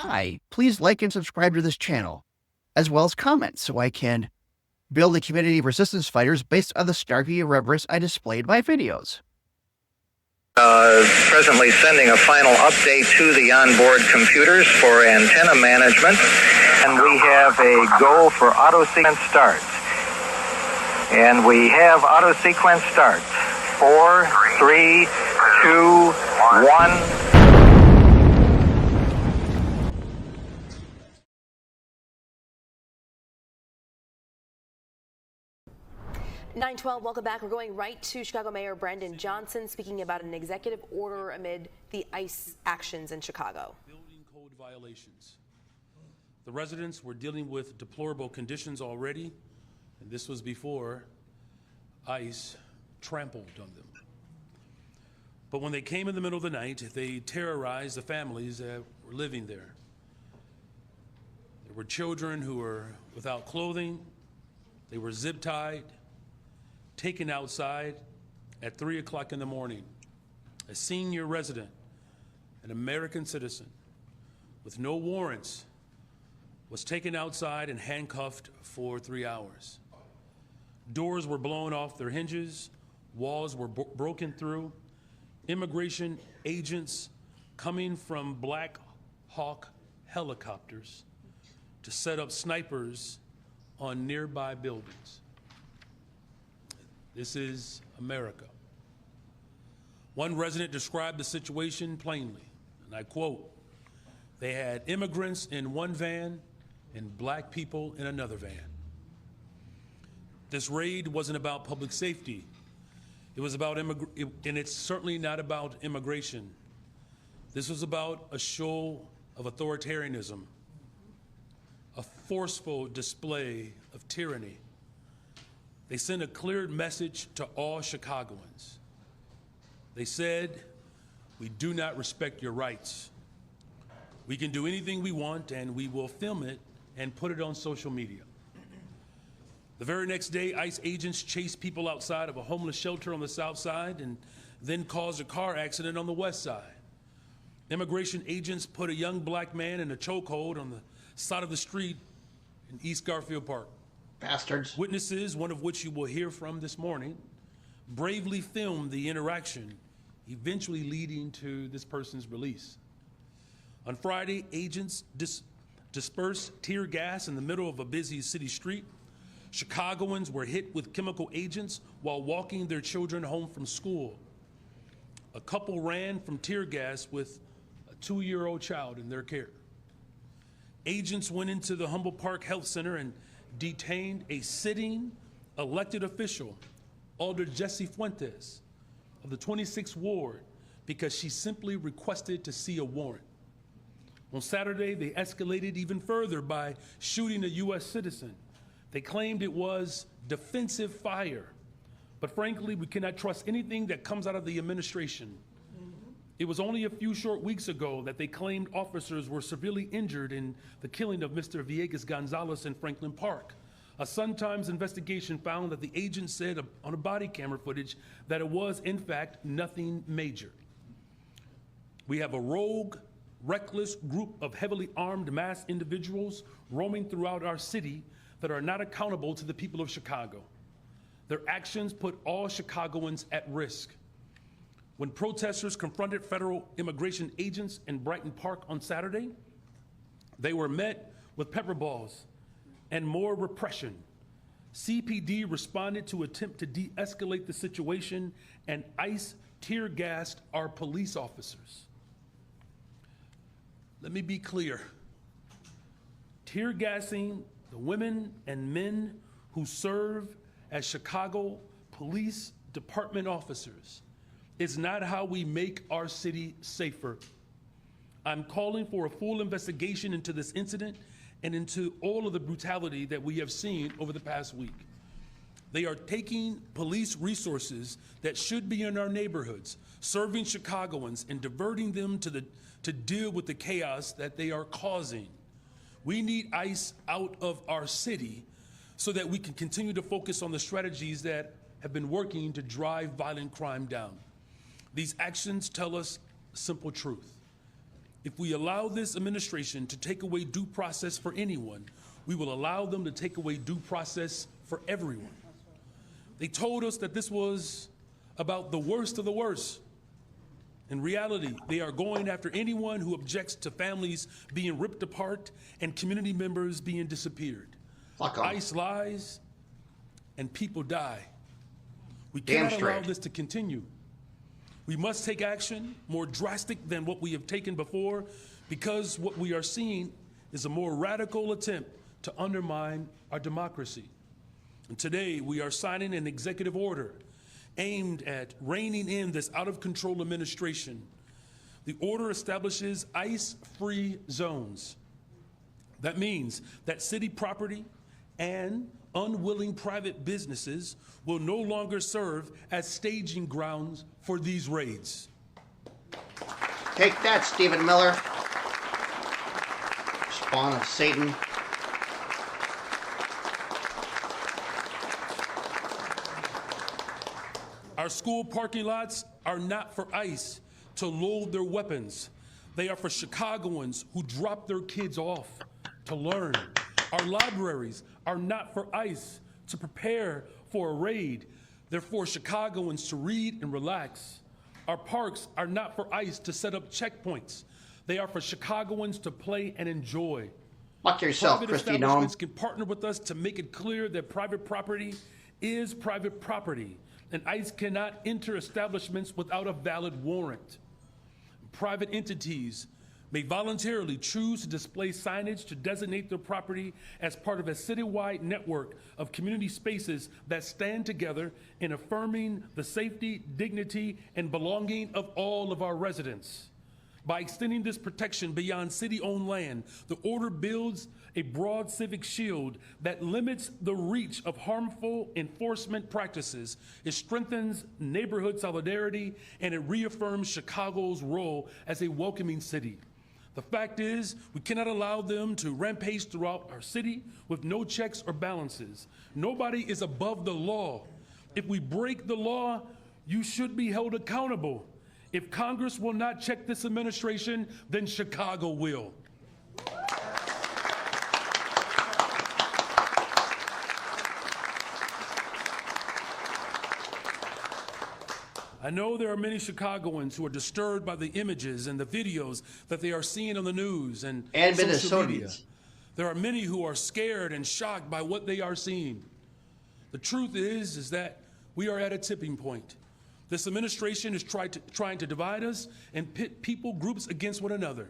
Hi, please like and subscribe to this channel, as well as comment so I can build a community of resistance fighters based on the snarky irreverence I displayed in my videos. Presently sending a final update to the onboard computers for antenna management, and we have a go for auto sequence starts. And we have auto sequence starts. 4, 3, 2, 1. 912, welcome back. We're going right to Chicago Mayor Brandon Johnson speaking about an executive order amid the ICE actions in Chicago. Building code violations. The residents were dealing with deplorable conditions already, and this was before ICE trampled on them. But when they came in the middle of the night, they terrorized the families that were living there. There were children who were without clothing. They were zip-tied, taken outside at 3 o'clock in the morning. A senior resident, an American citizen with no warrants, was taken outside and handcuffed for 3 hours. Doors were blown off their hinges, walls were broken through, immigration agents coming from Black Hawk helicopters to set up snipers on nearby buildings. This is America. One resident described the situation plainly, and I quote, "They had immigrants in one van and black people in another van." This raid wasn't about public safety. It was about and it's certainly not about immigration. This was about a show of authoritarianism, a forceful display of tyranny. They sent a clear message to all Chicagoans. They said, "We do not respect your rights. We can do anything we want and we will film it and put it on social media." The very next day, ICE agents chased people outside of a homeless shelter on the south side and then caused a car accident on the west side. Immigration agents put a young black man in a chokehold on the side of the street in East Garfield Park. Bastards. Witnesses, one of which you will hear from this morning, bravely filmed the interaction, eventually leading to this person's release. On Friday, agents dispersed tear gas in the middle of a busy city street. Chicagoans were hit with chemical agents while walking their children home from school. A couple ran from tear gas with a 2-year-old child in their care. Agents went into the Humboldt Park Health Center and detained a sitting elected official, Alder Jessie Fuentes of the 26th Ward, because she simply requested to see a warrant. On Saturday, they escalated even further by shooting a U.S. citizen. They claimed it was defensive fire, but frankly, we cannot trust anything that comes out of the administration. It was only a few short weeks ago that they claimed officers were severely injured in the killing of Mr. Villegas Gonzalez in Franklin Park. A Sun-Times investigation found that the agent said on a body camera footage that it was, in fact, nothing major. We have a rogue, reckless group of heavily armed mass individuals roaming throughout our city that are not accountable to the people of Chicago. Their actions put all Chicagoans at risk. When protesters confronted federal immigration agents in Brighton Park on Saturday, they were met with pepper balls and more repression. CPD responded to attempt to de-escalate the situation, and ICE tear gassed our police officers. Let me be clear. Tear gassing the women and men who serve as Chicago Police Department officers is not how we make our city safer. I'm calling for a full investigation into this incident and into all of the brutality that we have seen over the past week. They are taking police resources that should be in our neighborhoods, serving Chicagoans and diverting them to deal with the chaos that they are causing. We need ICE out of our city so that we can continue to focus on the strategies that have been working to drive violent crime down. These actions tell us a simple truth. If we allow this administration to take away due process for anyone, we will allow them to take away due process for everyone. They told us that this was about the worst of the worst. In reality, they are going after anyone who objects to families being ripped apart and community members being disappeared. ICE lies and people die. We cannot allow this to continue. We must take action more drastic than what we have taken before, because what we are seeing is a more radical attempt to undermine our democracy. And today we are signing an executive order aimed at reining in this out-of-control administration. The order establishes ICE-free zones. That means that city property and unwilling private businesses will no longer serve as staging grounds for these raids. Take that, Stephen Miller. Spawn of Satan. Our school parking lots are not for ICE to load their weapons. They are for Chicagoans who drop their kids off to learn. Our libraries are not for ICE to prepare for a raid. They're for Chicagoans to read and relax. Our parks are not for ICE to set up checkpoints. They are for Chicagoans to play and enjoy. Fuck yourself, Private KRISTI establishments Noem. can partner with us to make it clear that private property is private property, and ICE cannot enter establishments without a valid warrant. Private entities may voluntarily choose to display signage to designate their property as part of a citywide network of community spaces that stand together in affirming the safety, dignity, and belonging of all of our residents. By extending this protection beyond city-owned land, the order builds a broad civic shield that limits the reach of harmful enforcement practices. It strengthens neighborhood solidarity, and it reaffirms Chicago's role as a welcoming city. The fact is, we cannot allow them to rampage throughout our city with no checks or balances. Nobody is above the law. If we break the law, you should be held accountable. If Congress will not check this administration, then Chicago will. I know there are many Chicagoans who are disturbed by the images and the videos that they are seeing on the news and social media. There are many who are scared and shocked by what they are seeing. The truth is that we are at a tipping point. This administration is trying to divide us and pit people groups against one another.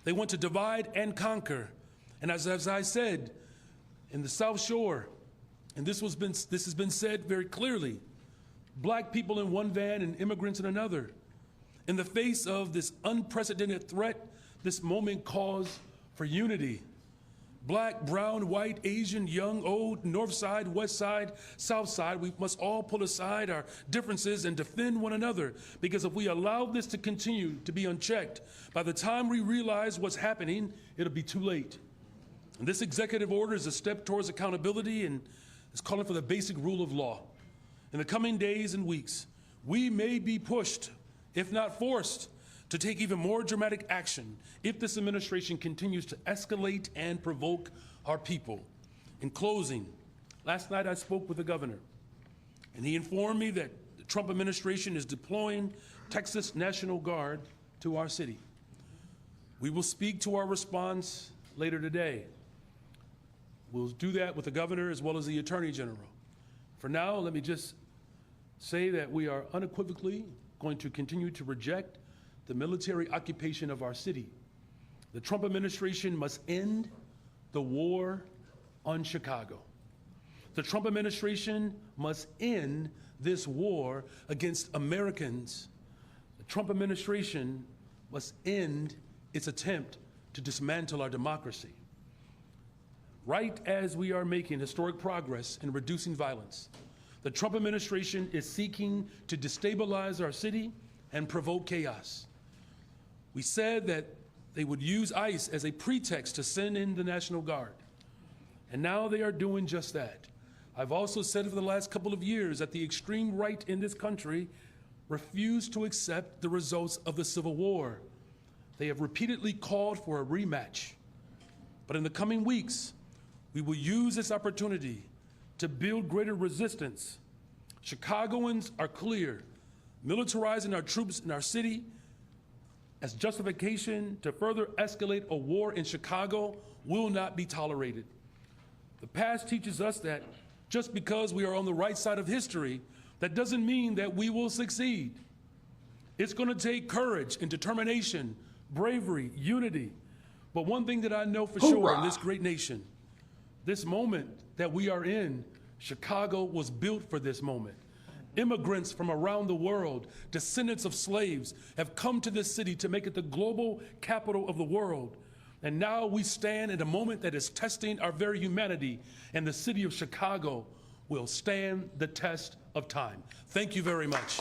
They want to divide and conquer. And as I said, in the South Shore, and this has been said very clearly, Black people in one van and immigrants in another. In the face of this unprecedented threat, this moment calls for unity. Black, brown, white, Asian, young, old, north side, west side, south side, we must all pull aside our differences and defend one another, because if we allow this to continue to be unchecked, by the time we realize what's happening, it'll be too late. And this executive order is a step towards accountability and is calling for the basic rule of law. In the coming days and weeks, we may be pushed, if not forced, to take even more dramatic action if this administration continues to escalate and provoke our people. In closing, last night I spoke with the governor, and he informed me that the Trump administration is deploying Texas National Guard to our city. We will speak to our response later today. We'll do that with the governor as well as the Attorney General. For now, let me just say that we are unequivocally going to continue to reject the military occupation of our city. The Trump administration must end the war on Chicago. The Trump administration must end this war against Americans. The Trump administration must end its attempt to dismantle our democracy. Right as we are making historic progress in reducing violence, the Trump administration is seeking to destabilize our city and provoke chaos. We said that they would use ICE as a pretext to send in the National Guard, and now they are doing just that. I've also said for the last couple of years that the extreme right in this country refused to accept the results of the Civil War. They have repeatedly called for a rematch. But in the coming weeks, we will use this opportunity to build greater resistance. Chicagoans are clear. Militarizing our troops in our city as justification to further escalate a war in Chicago will not be tolerated. The past teaches us that just because we are on the right side of history, that doesn't mean that we will succeed. It's going to take courage and determination, bravery, unity. But one thing that I know for sure in this great nation, this moment that we are in, Chicago was built for this moment. Immigrants from around the world, descendants of slaves, have come to this city to make it the global capital of the world. And now we stand in a moment that is testing our very humanity, and the city of Chicago will stand the test of time. Thank you very much.